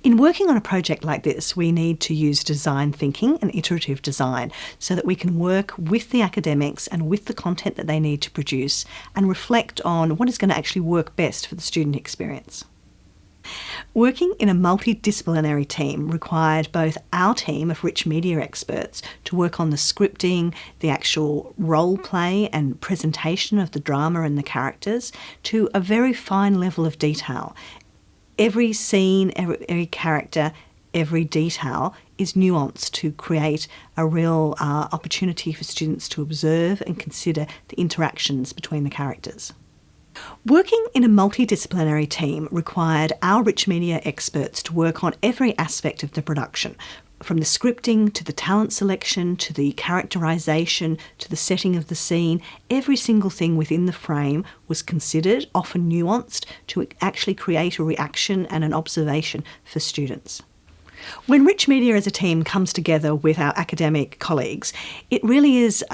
In working on a project like this, we need to use design thinking and iterative design so that we can work with the academics and with the content that they need to produce and reflect on what is going to actually work best for the student experience. Working in a multidisciplinary team required both our team of rich media experts to work on the scripting, the actual role play and presentation of the drama and the characters, to a very fine level of detail. Every scene, every character, every detail is nuanced to create a real opportunity for students to observe and consider the interactions between the characters. Working in a multidisciplinary team required our rich media experts to work on every aspect of the production, from the scripting to the talent selection to the characterisation to the setting of the scene. Every single thing within the frame was considered, often nuanced, to actually create a reaction and an observation for students. When Rich Media as a team comes together with our academic colleagues, it really is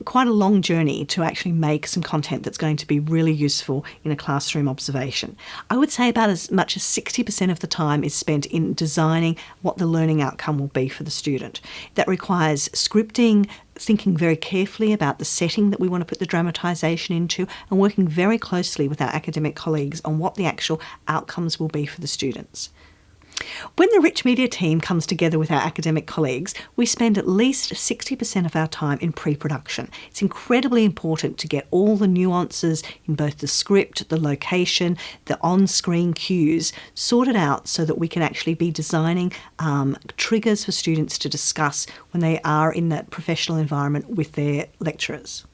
quite a long journey to actually make some content that's going to be really useful in a classroom observation. I would say about as much as 60% of the time is spent in designing what the learning outcome will be for the student. That requires scripting, thinking very carefully about the setting that we want to put the dramatisation into, and working very closely with our academic colleagues on what the actual outcomes will be for the students. When the Rich Media team comes together with our academic colleagues, we spend at least 60% of our time in pre-production. It's incredibly important to get all the nuances in both the script, the location, the on-screen cues sorted out so that we can actually be designing triggers for students to discuss when they are in that professional environment with their lecturers.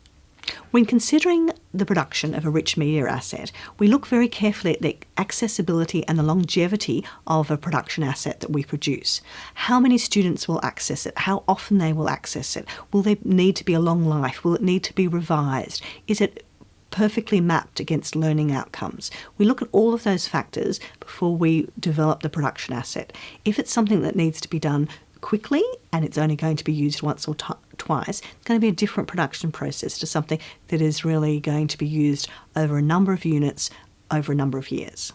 When considering the production of a rich media asset, we look very carefully at the accessibility and the longevity of a production asset that we produce. How many students will access it? How often they will access it? Will there need to be a long life? Will it need to be revised? Is it perfectly mapped against learning outcomes? We look at all of those factors before we develop the production asset. If it's something that needs to be done quickly and it's only going to be used once or twice, it's going to be a different production process to something that is really going to be used over a number of units over a number of years.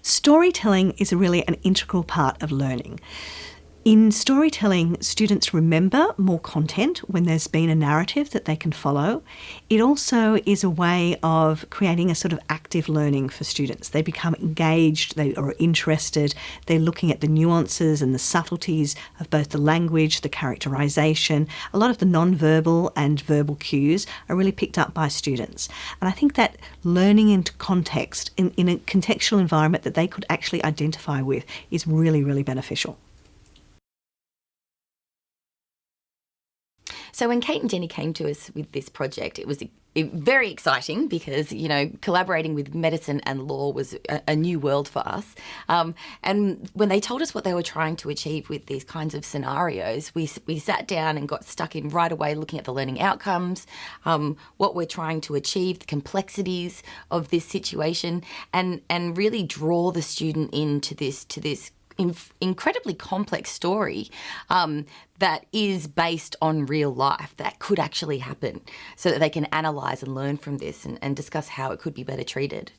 Storytelling is really an integral part of learning. In storytelling, students remember more content when there's been a narrative that they can follow. It also is a way of creating a sort of active learning for students. They become engaged, they are interested, they're looking at the nuances and the subtleties of both the language, the characterisation. A lot of the non-verbal and verbal cues are really picked up by students. And I think that learning into context, in a contextual environment that they could actually identify with, is really, really beneficial. So when Kate and Jenny came to us with this project, it was very exciting because, you know, collaborating with medicine and law was a new world for us. And when they told us what they were trying to achieve with these kinds of scenarios, we sat down and got stuck in right away looking at the learning outcomes, what we're trying to achieve, the complexities of this situation, and really draw the student into this incredibly complex story that is based on real life, that could actually happen, so that they can analyse and learn from this and discuss how it could be better treated.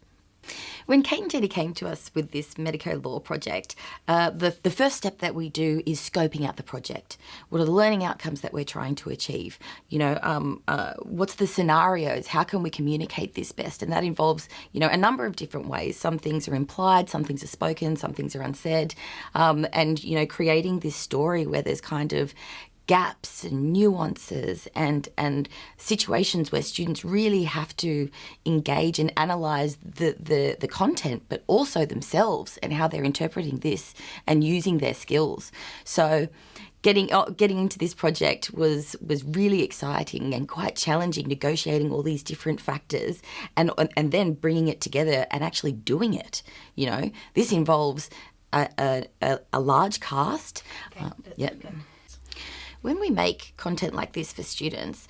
When Kate and Jenny came to us with this MedicoLaw project, the first step that we do is scoping out the project. What are the learning outcomes that we're trying to achieve? You know, what's the scenarios? How can we communicate this best? And that involves, you know, a number of different ways. Some things are implied, some things are spoken, some things are unsaid. And, you know, creating this story where there's kind of gaps and nuances and situations where students really have to engage and analyse the content, but also themselves and how they're interpreting this and using their skills. So getting into this project was really exciting and quite challenging, negotiating all these different factors and then bringing it together and actually doing it. You know, this involves a large cast. Okay. When we make content like this for students,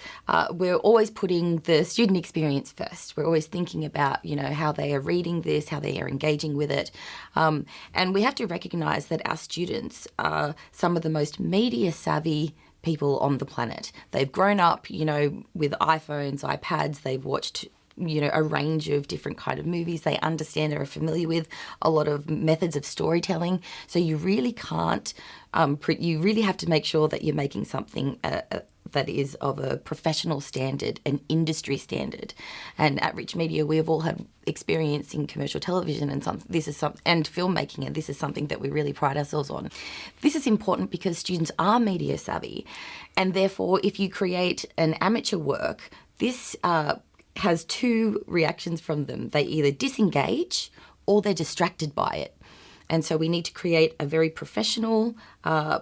we're always putting the student experience first. We're always thinking about, you know, how they are reading this, how they are engaging with it. And we have to recognise that our students are some of the most media savvy people on the planet. They've grown up, you know, with iPhones, iPads. They've watched a range of different kind of movies. They understand or are familiar with a lot of methods of storytelling. So you really can't, you really have to make sure that you're making something that is of a professional standard, an industry standard. And at Rich Media, we have all had experience in commercial television and filmmaking, and this is something that we really pride ourselves on. This is important because students are media savvy, and therefore, if you create an amateur work, this has two reactions from them. They either disengage or they're distracted by it. And so we need to create a very professional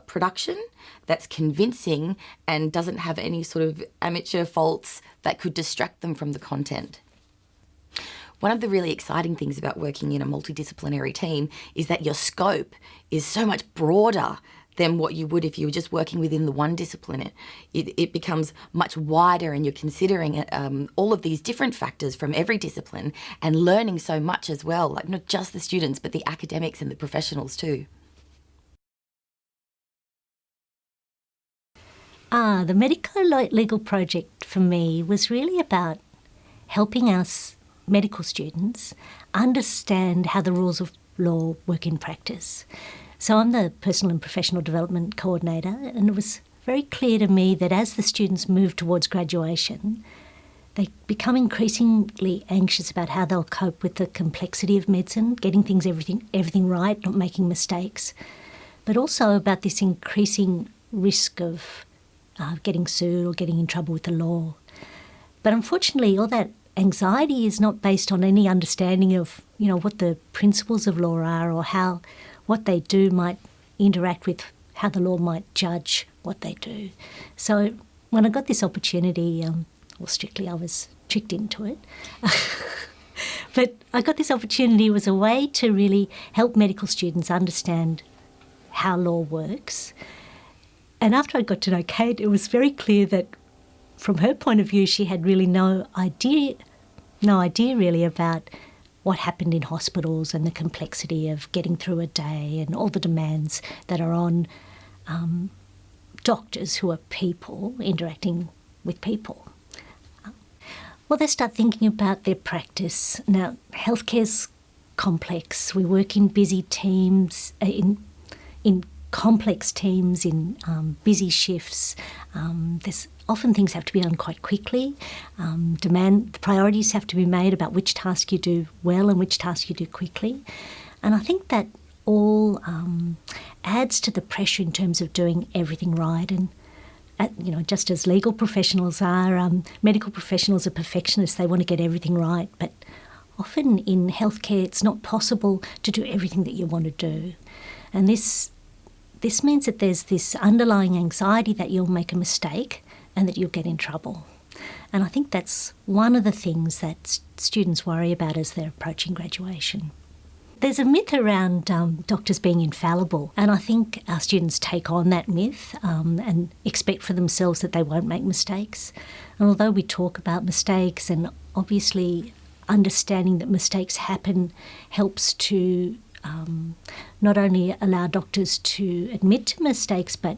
production that's convincing and doesn't have any sort of amateur faults that could distract them from the content. One of the really exciting things about working in a multidisciplinary team is that your scope is so much broader than what you would if you were just working within the one discipline. It becomes much wider, and you're considering all of these different factors from every discipline and learning so much as well, like not just the students, but the academics and the professionals too. The MedicoLaw legal project for me was really about helping us medical students understand how the rules of law work in practice. So I'm the Personal and Professional Development Coordinator, and it was very clear to me that as the students move towards graduation, they become increasingly anxious about how they'll cope with the complexity of medicine, getting everything right, not making mistakes, but also about this increasing risk of getting sued or getting in trouble with the law. But unfortunately, all that anxiety is not based on any understanding of, what the principles of law are, or how what they do might interact with how the law might judge what they do. So when I got this opportunity, strictly I was tricked into it, but I got this opportunity was a way to really help medical students understand how law works. And after I got to know Kate, it was very clear that from her point of view, she had really no idea really about what happened in hospitals and the complexity of getting through a day and all the demands that are on doctors who are people interacting with people. Well, they start thinking about their practice. Now, healthcare's complex. We work in busy teams, in complex teams, in busy shifts. There's often things have to be done quite quickly. The priorities have to be made about which task you do well and which task you do quickly. And I think that all adds to the pressure in terms of doing everything right. And just as legal professionals are, medical professionals are perfectionists. They want to get everything right. But often in healthcare, it's not possible to do everything that you want to do. And this means that there's this underlying anxiety that you'll make a mistake and that you'll get in trouble. And I think that's one of the things that students worry about as they're approaching graduation. There's a myth around doctors being infallible, and I think our students take on that myth and expect for themselves that they won't make mistakes. And although we talk about mistakes, and obviously understanding that mistakes happen helps to not only allow doctors to admit to mistakes, but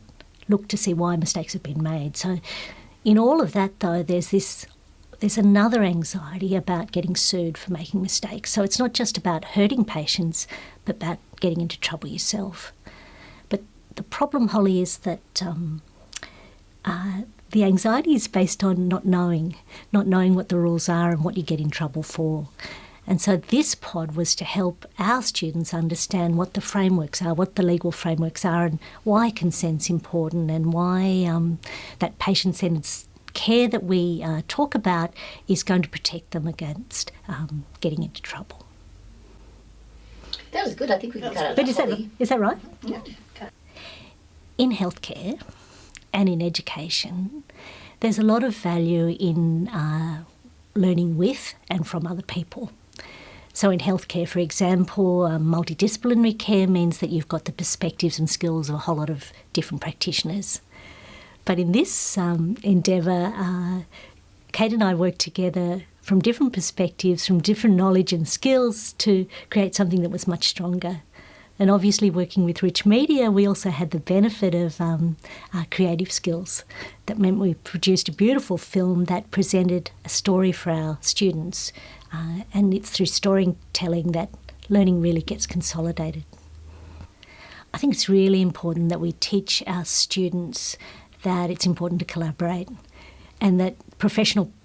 look to see why mistakes have been made. So in all of that, though, there's another anxiety about getting sued for making mistakes. So it's not just about hurting patients, but about getting into trouble yourself. But the problem, Holly, is that the anxiety is based on not knowing what the rules are and what you get in trouble for. And so this pod was to help our students understand what the frameworks are, what the legal frameworks are, and why consent's important, and why that patient-centred care that we talk about is going to protect them against getting into trouble. That was good. I think we can cut it. But is that right? Yeah. In healthcare and in education, there's a lot of value in learning with and from other people. So in healthcare, for example, multidisciplinary care means that you've got the perspectives and skills of a whole lot of different practitioners. But in this endeavour, Kate and I worked together from different perspectives, from different knowledge and skills to create something that was much stronger. And obviously working with Rich Media, we also had the benefit of our creative skills. That meant we produced a beautiful film that presented a story for our students. And it's through storytelling that learning really gets consolidated. I think it's really important that we teach our students that it's important to collaborate and that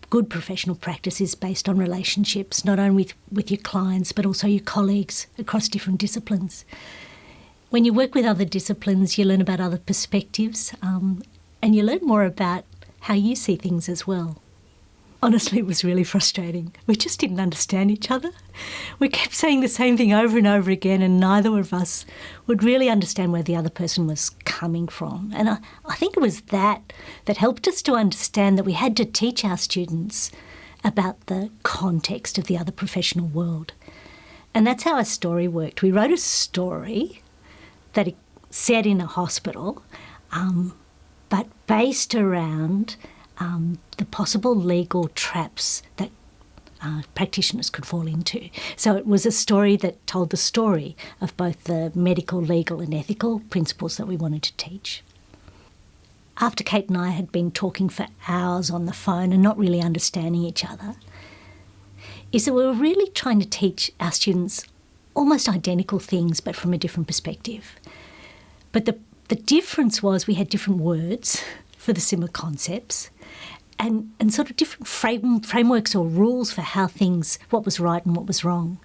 good professional practice is based on relationships, not only with your clients but also your colleagues across different disciplines. When you work with other disciplines, you learn about other perspectives and you learn more about how you see things as well. Honestly, it was really frustrating. We just didn't understand each other. We kept saying the same thing over and over again, and neither of us would really understand where the other person was coming from. And I think it was that helped us to understand that we had to teach our students about the context of the other professional world. And that's how our story worked. We wrote a story that it set in a hospital, but based around the possible legal traps that practitioners could fall into. So it was a story that told the story of both the medical, legal and ethical principles that we wanted to teach. After Kate and I had been talking for hours on the phone and not really understanding each other, is that we were really trying to teach our students almost identical things but from a different perspective. But the difference was we had different words for the similar concepts and sort of different frameworks or rules for what was right and what was wrong.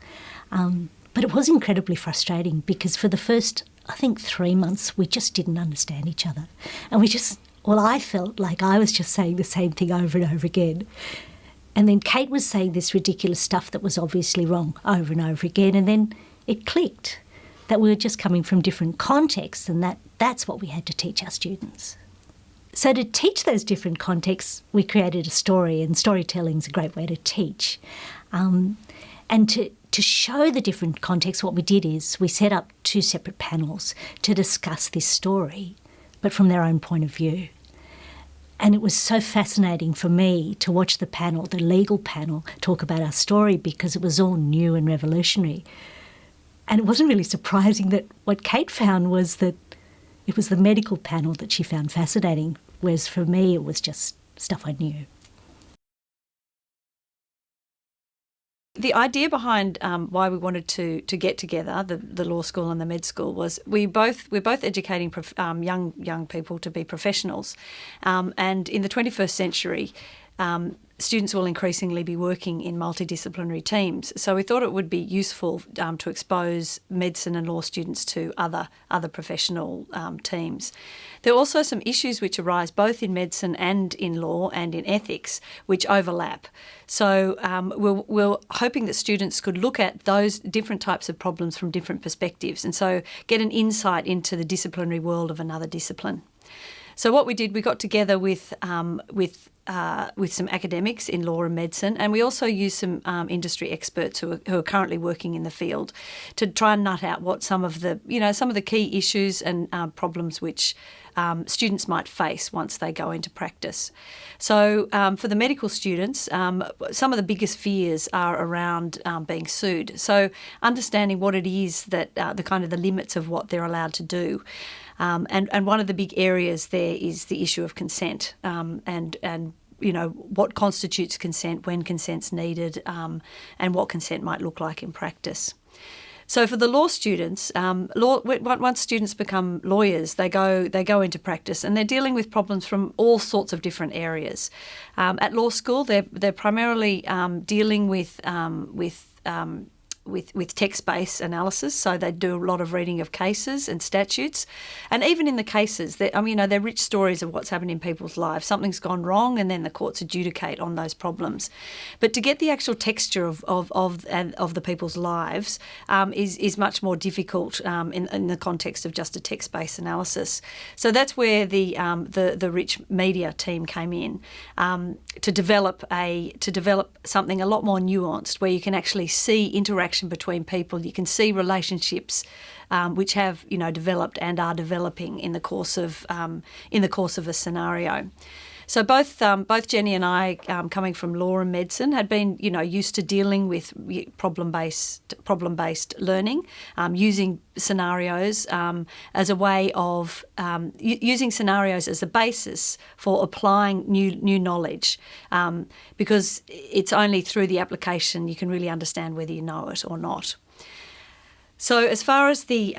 But it was incredibly frustrating because for the first, I think, 3 months, we just didn't understand each other. And I felt like I was just saying the same thing over and over again. And then Kate was saying this ridiculous stuff that was obviously wrong over and over again. And then it clicked that we were just coming from different contexts and that's what we had to teach our students. So to teach those different contexts, we created a story, and storytelling is a great way to teach. And to show the different contexts, what we did is we set up 2 separate panels to discuss this story, but from their own point of view. And it was so fascinating for me to watch the legal panel, talk about our story because it was all new and revolutionary. And it wasn't really surprising that what Kate found was that it was the medical panel that she found fascinating, whereas for me it was just stuff I knew. The idea behind why we wanted to get together, the law school and the med school, was we're both educating young people to be professionals, and in the 21st century, students will increasingly be working in multidisciplinary teams. So we thought it would be useful to expose medicine and law students to other professional teams. There are also some issues which arise both in medicine and in law and in ethics which overlap. So we're hoping that students could look at those different types of problems from different perspectives and so get an insight into the disciplinary world of another discipline. So what we did, we got together with some academics in law and medicine, and we also used some industry experts who are currently working in the field to try and nut out what some of the key issues and problems which students might face once they go into practice. So for the medical students, some of the biggest fears are around being sued. So understanding what it is that the limits of what they're allowed to do. And one of the big areas there is the issue of consent and what constitutes consent, when consent's needed, and what consent might look like in practice. So for the law students, once students become lawyers, they go into practice and they're dealing with problems from all sorts of different areas. At law school, they're primarily dealing with text-based analysis, so they do a lot of reading of cases and statutes. And even in the cases, they're rich stories of what's happened in people's lives. Something's gone wrong and then the courts adjudicate on those problems. But to get the actual texture of the people's lives is much more difficult in the context of just a text-based analysis. So that's where the rich media team came in to develop something a lot more nuanced, where you can actually see interaction between people. You can see relationships which have developed and are developing in the course of a scenario. So both Jenny and I, coming from law and medicine, had been used to dealing with problem-based learning, using scenarios as a way of using scenarios as a basis for applying new knowledge, because it's only through the application you can really understand whether you know it or not. So as far as the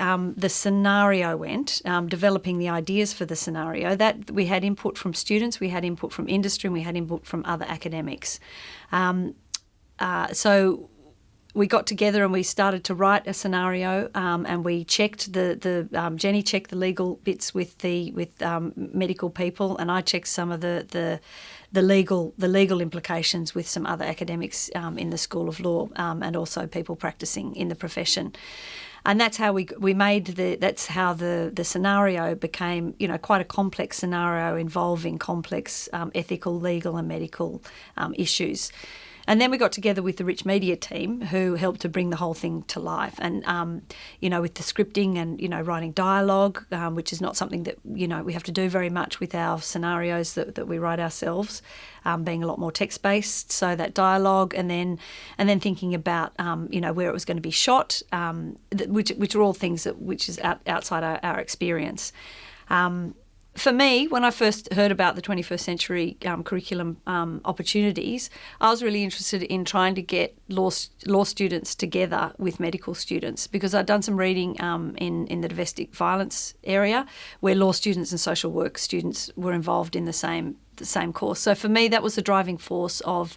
scenario went, developing the ideas for the scenario, that we had input from students, we had input from industry, and we had input from other academics. So we got together and we started to write a scenario, and we checked Jenny checked the legal bits with medical people, and I checked some of the legal implications with some other academics in the School of Law, and also people practicing in the profession. And that's how we made that's how the scenario became, quite a complex scenario involving complex ethical, legal and medical issues. And then we got together with the Rich Media team, who helped to bring the whole thing to life. And, with the scripting and, writing dialogue, which is not something that, we have to do very much with our scenarios that we write ourselves, being a lot more text-based. So that dialogue, and then thinking about, where it was going to be shot, which are all things which is outside our experience. For me, when I first heard about the 21st century curriculum opportunities, I was really interested in trying to get law students together with medical students, because I'd done some reading in the domestic violence area, where law students and social work students were involved in the same course. So for me, that was the driving force of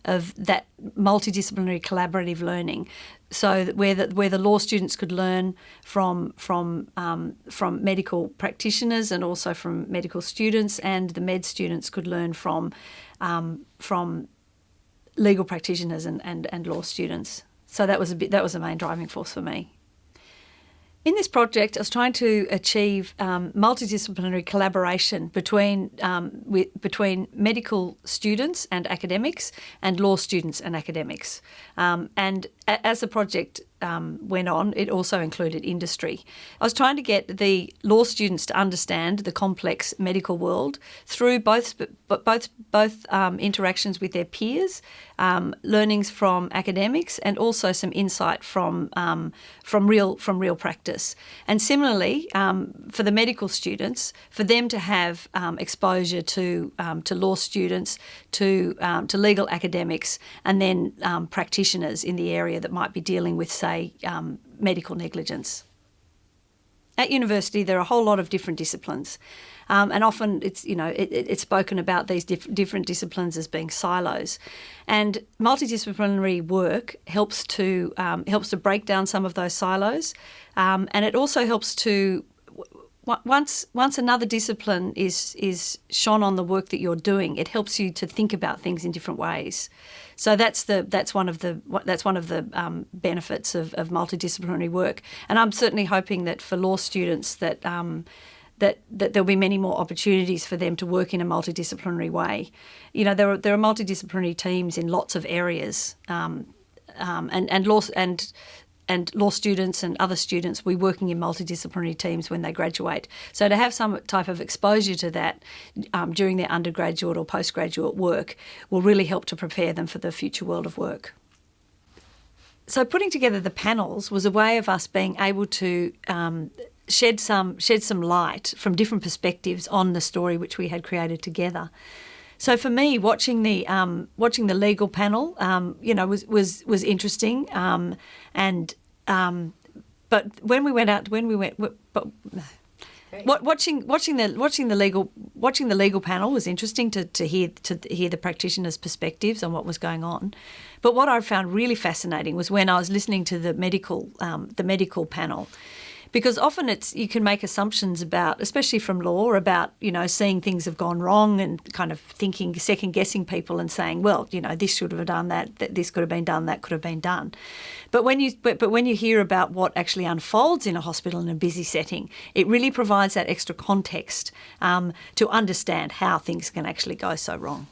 that multidisciplinary collaborative learning. So that where the law students could learn from medical practitioners and also from medical students, and the med students could learn from legal practitioners and law students. So that was the main driving force for me. In this project, I was trying to achieve multidisciplinary collaboration between medical students and academics, and law students and academics. And as the project went on, it also included industry. I was trying to get the law students to understand the complex medical world through both interactions with their peers, learnings from academics, and also some insight from real practice. And similarly, for the medical students, for them to have exposure to law students, to legal academics, and then practitioners in the area that might be dealing with, say, medical negligence. At university, there are a whole lot of different disciplines, and often it's spoken about these different disciplines as being silos. And multidisciplinary work helps to break down some of those silos, and it also helps to, once another discipline is shone on the work that you're doing, it helps you to think about things in different ways. So that's one of the benefits of multidisciplinary work. And I'm certainly hoping that for law students that there'll be many more opportunities for them to work in a multidisciplinary way. There are multidisciplinary teams in lots of areas, and law students and other students will be working in multidisciplinary teams when they graduate. So to have some type of exposure to that during their undergraduate or postgraduate work will really help to prepare them for the future world of work. So putting together the panels was a way of us being able to shed some light from different perspectives on the story which we had created together. So for me, watching the legal panel, was interesting, but watching the legal panel was interesting to hear the practitioners' perspectives on what was going on. But what I found really fascinating was when I was listening to the medical panel. Because often you can make assumptions about, especially from law, about, seeing things have gone wrong and kind of thinking, second-guessing people and saying, well, this should have done that this could have been done, that could have been done. But when you hear about what actually unfolds in a hospital in a busy setting, it really provides that extra context to understand how things can actually go so wrong.